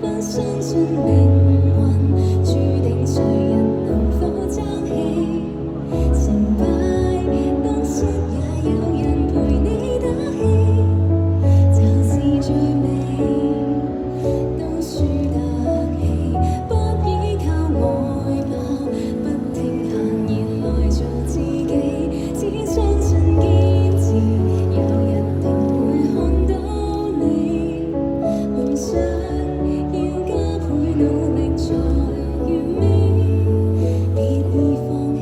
不相信命運注定誰人能否爭氣，成敗得失也有人陪你打氣，就是最美都輸得起，不依靠外貌，不聽閒言來做自己，只相信堅持有日定會看到你，夢想要加倍努力才完美，別已放棄，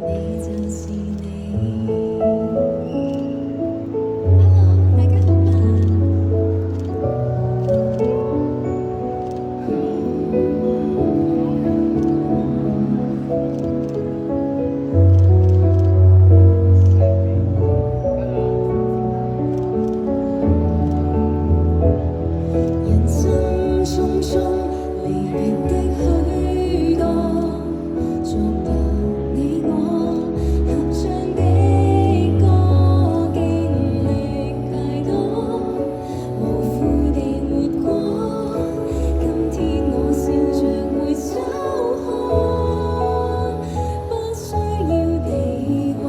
你就是你。Hello，大家好嗎？人生匆匆，離別的許多，昨日你我合唱的歌，經歷太多，無悔地活過。今天我笑着回首看，不需要地位，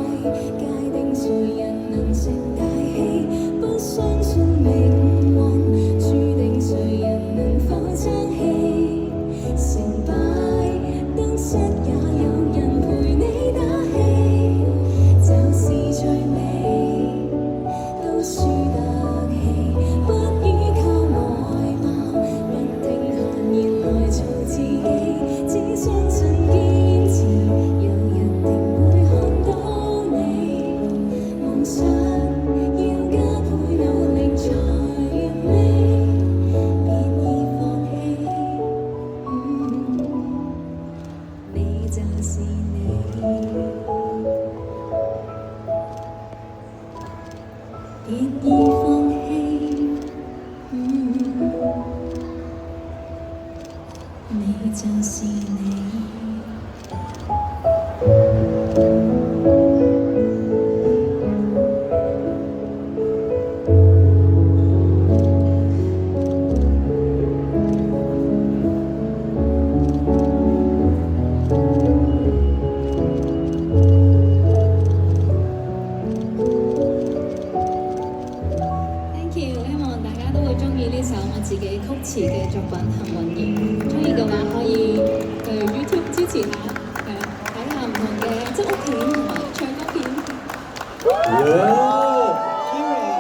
界定誰人能成大器，不相信命運注定誰人能否爭氣，成敗得失也有人陪你打氣，就是最美都輸得起，不依靠外貌，不聽閒言來做自己，只相信堅持有日定會看到你，夢想要加倍努力才完美，別已放棄，你就是你，別已放棄，你就是你。Thank you，希望大家都會中意呢首我自己曲詞嘅作品《幸運兒》，中意嘅話可以去 YouTube 支持下。